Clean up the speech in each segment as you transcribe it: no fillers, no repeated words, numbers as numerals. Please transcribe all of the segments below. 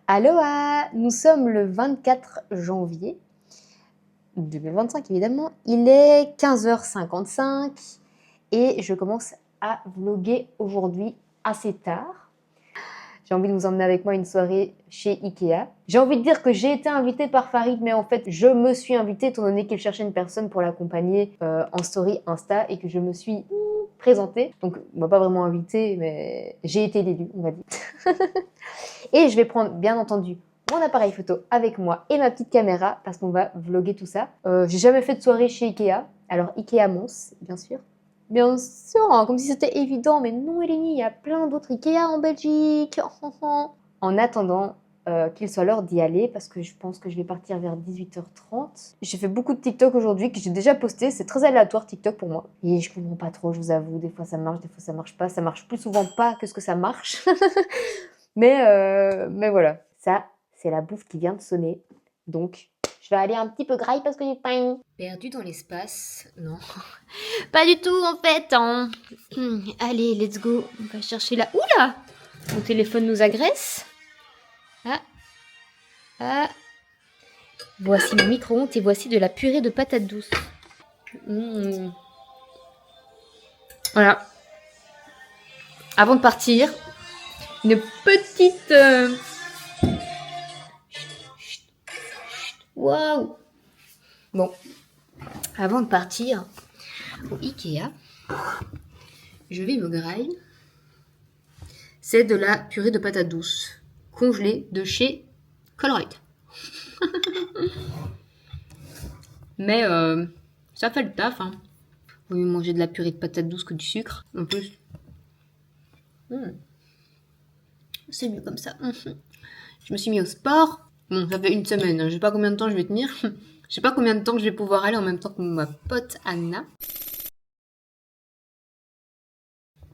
Aloha! Nous sommes le 24 janvier 2025 évidemment. Il est 15h55 et je commence à vlogger aujourd'hui assez tard. J'ai envie de vous emmener avec moi une soirée chez Ikea. J'ai envie de dire que j'ai été invitée par Farid, mais en fait, je me suis invitée étant donné qu'il cherchait une personne pour l'accompagner en story Insta et que je me suis présentée. Donc, on m'a pas vraiment invitée, mais j'ai été l'élue, on va dire. Et je vais prendre, bien entendu, mon appareil photo avec moi et ma petite caméra parce qu'on va vlogger tout ça. J'ai jamais fait de soirée chez Ikea. Alors, Ikea Mons, bien sûr. Bien sûr, hein, comme si c'était évident, mais non Eleni, il y a plein d'autres Ikea en Belgique. En attendant qu'il soit l'heure d'y aller, parce que je pense que je vais partir vers 18h30. J'ai fait beaucoup de TikTok aujourd'hui, que j'ai déjà posté, c'est très aléatoire TikTok pour moi. Et je comprends pas trop, je vous avoue, des fois ça marche, des fois ça marche pas. Ça marche plus souvent pas que ce que ça marche. mais voilà, ça c'est la bouffe qui vient de sonner, donc... Je vais aller un petit peu graille parce que j'ai faim. Perdu dans l'espace, non. Pas du tout en fait. Hein. Allez, let's go. On va chercher la... Oula! Mon téléphone nous agresse. Ah. Voici mon micro-ondes et voici de la purée de patates douces. Voilà. Avant de partir, une petite... Waouh! Bon, avant de partir au Ikea, je vais me grailler. C'est de la purée de patates douces congelée de chez Colruyt. Mais ça fait le taf. Hein. Vaut mieux manger de la purée de patates douces que du sucre. En plus, c'est mieux comme ça. Je me suis mis au sport. Bon, ça fait une semaine. Je sais pas combien de temps je vais tenir. Je sais pas combien de temps que je vais pouvoir aller en même temps que ma pote Anna.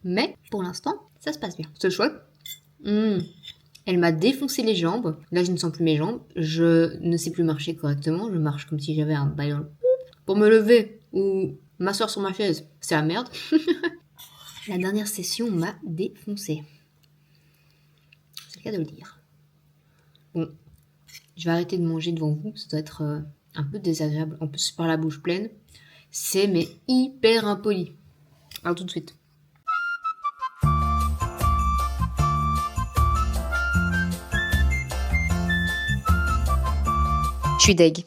Mais pour l'instant, ça se passe bien. C'est chouette. Elle m'a défoncé les jambes. Là, je ne sens plus mes jambes. Je ne sais plus marcher correctement. Je marche comme si j'avais un baillon. Pour me lever ou m'asseoir sur ma chaise, c'est la merde. La dernière session m'a défoncé. C'est le cas de le dire. Bon, je vais arrêter de manger devant vous. Ça doit être un peu désagréable. En plus, par la bouche pleine, c'est mais hyper impoli. Alors tout de suite. Je suis deg.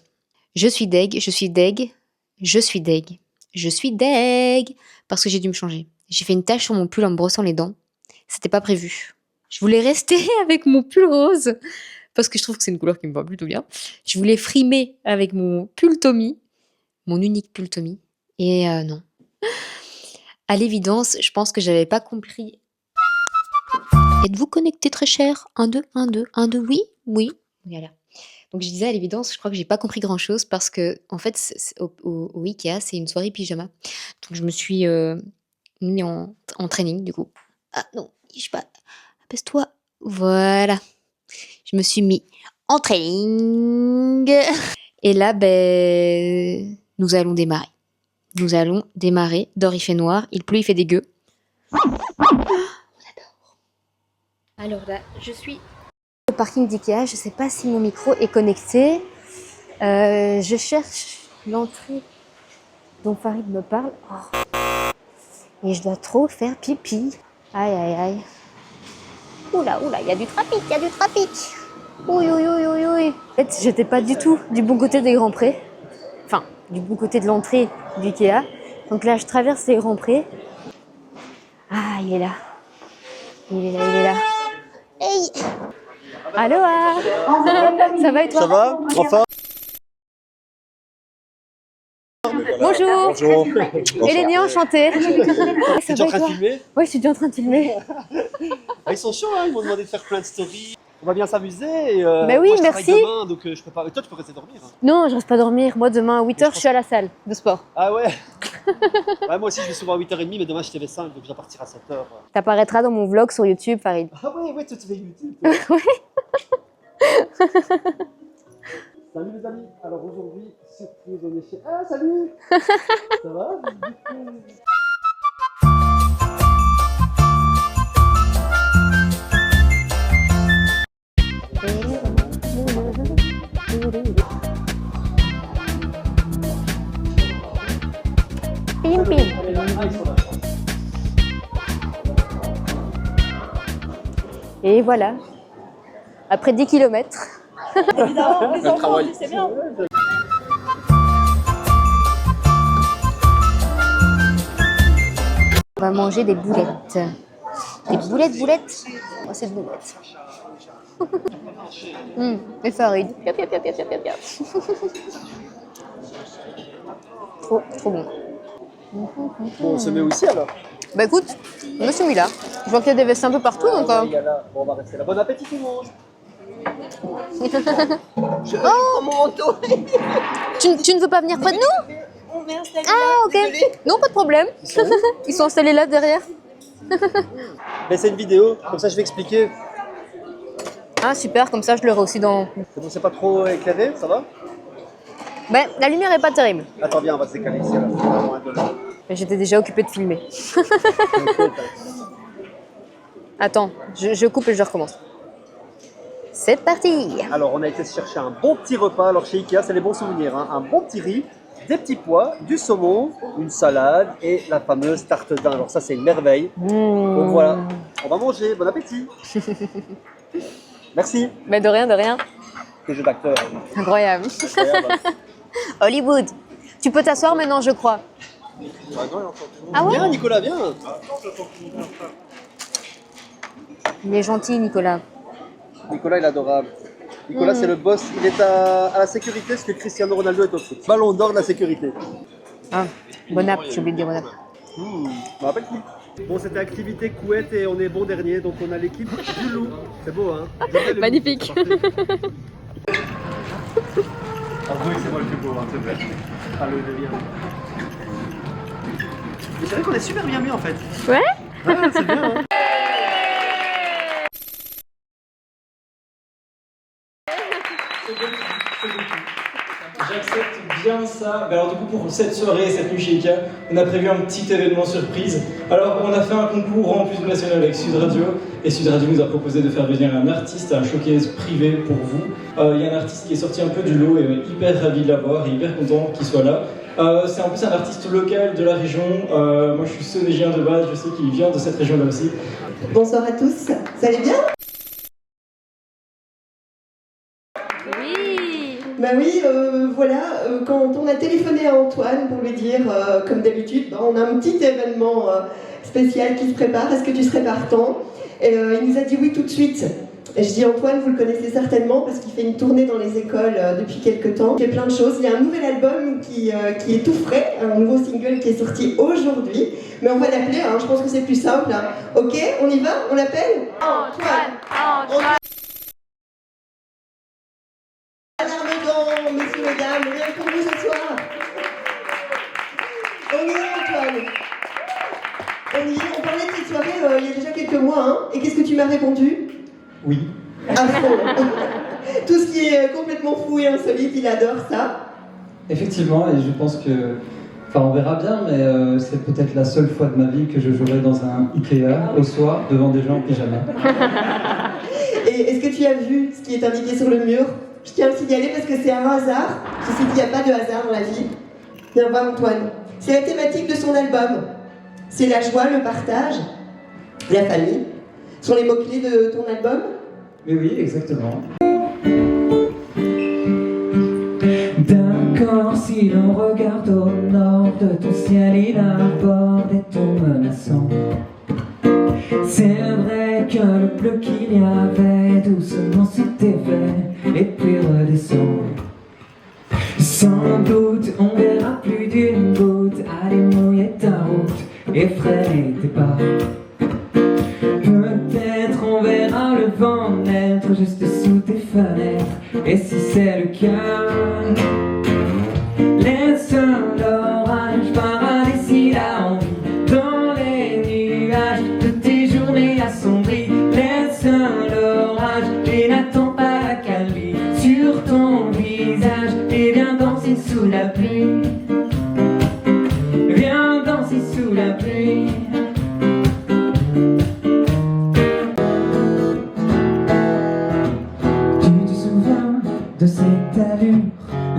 Je suis deg, je suis deg, je suis deg. Je suis deg parce que j'ai dû me changer. J'ai fait une tache sur mon pull en me brossant les dents. C'était pas prévu. Je voulais rester avec mon pull rose parce que je trouve que c'est une couleur qui me va plutôt bien. Je voulais frimer avec mon pull Tommy, mon unique pull Tommy. Et non. À l'évidence, je pense que j'avais pas compris. Êtes-vous connecté très cher? 1, 2, 1, 2, 1, 2, oui? Oui. Voilà. Donc je disais à l'évidence, je crois que j'ai pas compris grand chose parce que en fait au Ikea c'est une soirée pyjama. Donc je me suis mis en training du coup. Ah non, je sais pas. Apaise-toi. Voilà. Je me suis mis en training. Et là, nous allons démarrer. Nous allons démarrer. Dehors il fait noir, il pleut, il fait dégueu. On adore. Alors là, je suis au parking d'Ikea, je sais pas si mon micro est connecté. Je cherche l'entrée dont Farid me parle. Oh. Et je dois trop faire pipi. Aïe aïe aïe. Oula, il y a du trafic, il y a du trafic. Oui. En fait, j'étais pas du tout du bon côté des Grands Prés. Enfin, du bon côté de l'entrée d'Ikea. Donc là, je traverse les Grands Prés. Ah, il est là. Il est là. Hey. Aloha. Ça va et toi? Ça va? Enfin. Bonjour. Bonjour. Eleni, enchantée. Tu es en train de filmer? Oui, je suis déjà en train de filmer. Ils sont chauds, hein, ils m'ont demandé de faire plein de stories. On va bien s'amuser. Et, oui, moi, je merci. travaille demain, donc je peux pas. Et toi, tu peux rester dormir. Hein. Non, je reste pas dormir. Moi, demain à 8h, je suis à la salle de sport. Ah ouais? Ouais, moi aussi, je vais souvent à 8h30, mais demain, je TV5, donc je dois partir à 7h. T'apparaîtras dans mon vlog sur YouTube, Farid. Ah ouais, toi, tu fais YouTube. Ouais. Salut les amis. Alors aujourd'hui, surprise, on est chez. Ah, salut. Ça va? Et voilà. Après 10 km. Évidemment, les enfants, c'est bien. On va manger des boulettes. Des boulettes. Oh, c'est de boulettes. Les farides. Piap, piap, piap, piap, piap, piap. Trop bon. Bon, on se met aussi alors. Bah écoute, je me suis mis là. Je vois qu'il y a des vestes un peu partout, donc... Bon, on va rester là. Bon appétit tout le monde. Je prends mon manteau. tu ne veux pas venir près de nous? On m'est installé Ah, là, ok. désolée. Non, pas de problème. Ils sont installés là, derrière. Mais c'est une vidéo, comme ça je vais expliquer. Ah, super, comme ça je l'aurai aussi dans... C'est bon, c'est pas trop éclairé, ça va? Ben, la lumière est pas terrible. Attends, viens, on va se décaler ici. Là. Moins de là. Mais j'étais déjà occupée de filmer. Attends, je coupe et je recommence. C'est parti. Alors, on a été se chercher un bon petit repas. Alors, chez Ikea, c'est les bons souvenirs. Hein. Un bon petit riz, des petits pois, du saumon, une salade et la fameuse tarte d'Inde. Alors, ça, c'est une merveille. Donc voilà, on va manger. Bon appétit. Merci. Mais de rien. Que jeu d'acteur. Incroyable. Incroyable. Hollywood. Tu peux t'asseoir maintenant, je crois. Ah ouais? Viens, Nicolas, viens. Il est gentil, Nicolas. Nicolas, il est adorable. Nicolas, c'est le boss. Il est à la sécurité, ce que Cristiano Ronaldo est au foot. Ballon d'or de la sécurité. Ah, bon app, j'ai oublié de dire bon app. Je me rappelle qui. Bon, c'était activité couette et on est bon dernier, donc on a l'équipe du loup. C'est beau, hein? Magnifique. Avouez que c'est moi le plus beau, hein, s'il te plaît. Ah, le délire. Mais c'est vrai qu'on est super bien mis en fait. Ouais? Ah, c'est bien, hein? J'accepte bien ça. Mais alors du coup pour cette soirée, cette nuit chez Ikea, on a prévu un petit événement surprise. Alors on a fait un concours en plus national avec Sud Radio et Sud Radio nous a proposé de faire venir un artiste, un showcase privé pour vous. Il y a un artiste qui est sorti un peu du lot et on est hyper ravi de l'avoir et hyper content qu'il soit là. C'est en plus un artiste local de la région. Moi je suis sonégien de base, je sais qu'il vient de cette région là aussi. Bonsoir à tous, ça allait bien? Oui. Bah oui, voilà, quand on a téléphoné à Antoine pour lui dire, comme d'habitude, on a un petit événement spécial qui se prépare, est-ce que tu serais partant? Et il nous a dit oui tout de suite. Et je dis Antoine, vous le connaissez certainement parce qu'il fait une tournée dans les écoles depuis quelques temps. Il fait plein de choses. Il y a un nouvel album qui est tout frais, un nouveau single qui est sorti aujourd'hui. Mais on va l'appeler, hein, je pense que c'est plus simple. Hein. Ok, on y va? On l'appelle Antoine. Alarme, messieurs et dames, rien pour vous ce soir. On y est, Antoine. On y est, on parlait de cette soirée il y a déjà quelques mois. Hein. Et qu'est-ce que tu m'as répondu? Oui. À fond. Tout ce qui est complètement fou et insolite, il adore ça. Effectivement, et je pense que... Enfin, on verra bien, mais c'est peut-être la seule fois de ma vie que je jouerai dans un Ikea au soir devant des gens en pyjama. Et est-ce que tu as vu ce qui est indiqué sur le mur? Je tiens à le signaler parce que c'est un hasard. Ceci dit, il n'y a pas de hasard dans la vie. Viens voir Antoine. C'est la thématique de son album. C'est la joie, le partage, la famille. Ce sont les mots-clés de ton album? Mais oui, exactement. D'accord, si l'on regarde au nord de ton ciel, il aborde des tons menaçants. C'est vrai que le bleu qu'il y avait doucement s'était fait et puis redescend. Sans doute on verra plus d'une goutte, aller mouiller ta route et freiner tes pas. Peut-être on verra le vent naître juste sous tes fenêtres. Et si c'est le cas, laisse l'orage paradis la envie dans les nuages de tes journées assombries. Laisse l'orage et n'attends pas la calmie sur ton visage. Et viens danser sous la pluie. Viens danser sous la pluie. De cette allure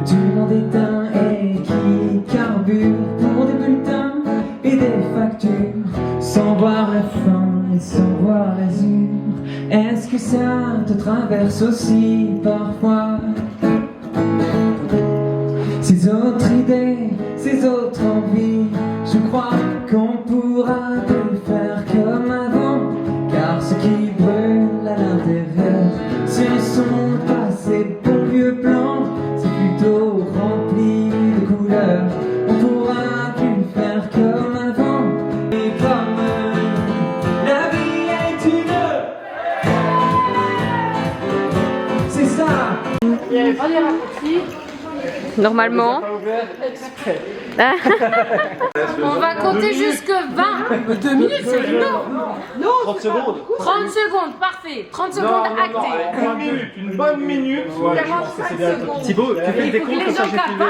du nom d'éteint et qui carbure pour des bulletins et des factures sans voir la fin et sans voir l'azur. traverse aussi parfois ces autres idées, ces autres envies. Je crois qu'on pourra plus faire comme avant, car ce qui brûle à l'intérieur, ce ne sont pas ces bons vieux plans, c'est plutôt rempli de couleurs. On pourra plus faire comme avant, et comme la vie est une, c'est ça. Il n'y avait pas des raccourcis. Normalement. On va compter jusque 20. 2 minutes, c'est énorme. 30 secondes. 30 secondes, parfait. 30 secondes actées. Une bonne minute. 45 secondes. Thibaut, tu fais le décompte comme ça j'ai filmé.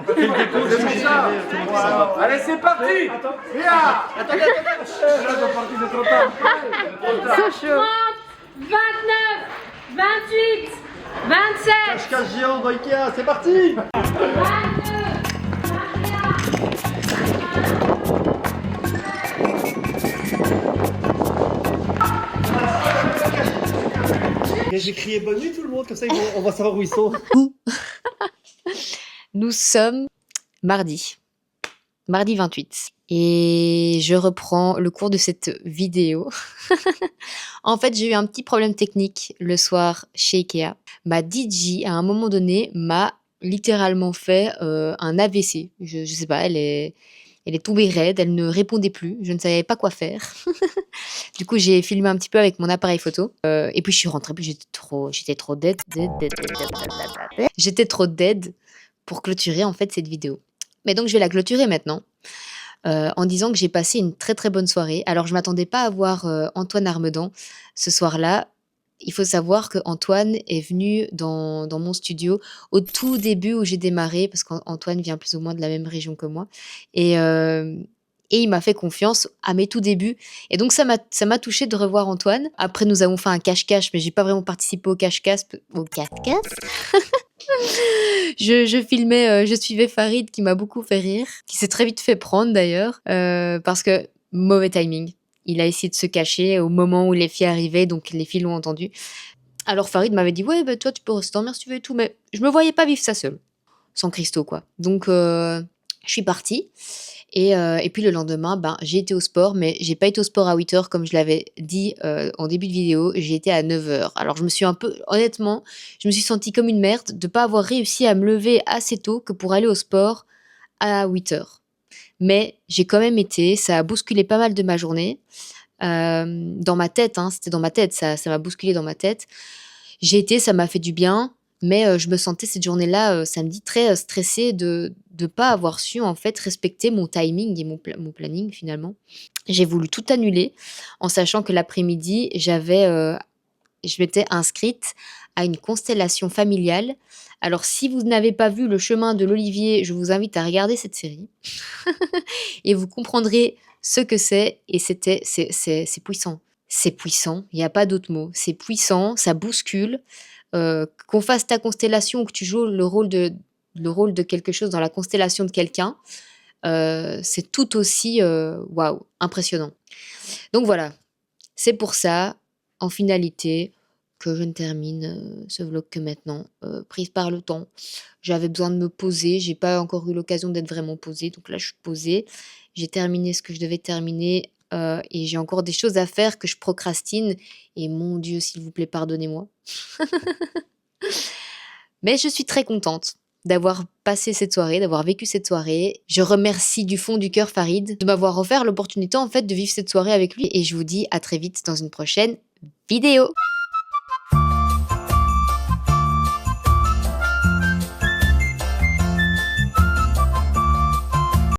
Fais le décompte comme ça j'ai filmé. Allez, c'est parti. Attends. C'est chaud. 29, 28, 27, Cache-cache géant dans Ikea, c'est parti. 22, 21. J'ai crié bonne nuit tout le monde, comme ça on va savoir où ils sont. Nous sommes mardi 28. Et je reprends le cours de cette vidéo. En fait, j'ai eu un petit problème technique le soir chez Ikea. Ma DJ, à un moment donné, m'a littéralement fait un AVC. Je sais pas, elle est tombée raide, elle ne répondait plus, je ne savais pas quoi faire. Du coup, j'ai filmé un petit peu avec mon appareil photo. Et puis, je suis rentrée, puis j'étais trop dead. J'étais trop dead pour clôturer en fait cette vidéo. Mais donc, je vais la clôturer maintenant. En disant que j'ai passé une très très bonne soirée. Alors je m'attendais pas à voir Antoine Armedan ce soir-là. Il faut savoir que Antoine est venu dans mon studio au tout début où j'ai démarré, parce qu'Antoine vient plus ou moins de la même région que moi. Et il m'a fait confiance à mes tout débuts. Et donc ça m'a touchée de revoir Antoine. Après nous avons fait un cache-cache, mais j'ai pas vraiment participé au cache-cache. Au cache-cache je filmais, je suivais Farid qui m'a beaucoup fait rire, qui s'est très vite fait prendre d'ailleurs, parce que mauvais timing. Il a essayé de se cacher au moment où les filles arrivaient, donc les filles l'ont entendu. Alors Farid m'avait dit « Ouais, bah, toi tu peux rester dormir si tu veux et tout », mais je me voyais pas vivre ça seule, sans Christo quoi. Donc je suis partie. Et puis le lendemain, j'ai été au sport, mais j'ai pas été au sport à 8h comme je l'avais dit en début de vidéo, j'ai été à 9h. Alors honnêtement, je me suis sentie comme une merde de pas avoir réussi à me lever assez tôt que pour aller au sport à 8h. Mais j'ai quand même été, ça a bousculé pas mal de ma journée. Dans ma tête, c'était dans ma tête, ça m'a bousculé dans ma tête. J'ai été, ça m'a fait du bien. Mais je me sentais cette journée-là, samedi, très stressée de pas avoir su en fait respecter mon timing et mon planning finalement. J'ai voulu tout annuler en sachant que l'après-midi, je m'étais inscrite à une constellation familiale. Alors si vous n'avez pas vu Le Chemin de l'Olivier, je vous invite à regarder cette série et vous comprendrez ce que c'est. Et c'est puissant. C'est puissant, il n'y a pas d'autre mot. C'est puissant, ça bouscule. Qu'on fasse ta constellation ou que tu joues le rôle de quelque chose dans la constellation de quelqu'un, c'est tout aussi waouh, impressionnant. Donc voilà, c'est pour ça, en finalité, que je ne termine ce vlog que maintenant, prise par le temps. J'avais besoin de me poser, j'ai pas encore eu l'occasion d'être vraiment posée, donc là je suis posée, j'ai terminé ce que je devais terminer. Et j'ai encore des choses à faire que je procrastine. Et mon Dieu, s'il vous plaît, pardonnez-moi. Mais je suis très contente d'avoir passé cette soirée, d'avoir vécu cette soirée. Je remercie du fond du cœur Farid de m'avoir offert l'opportunité en fait de vivre cette soirée avec lui. Et je vous dis à très vite dans une prochaine vidéo.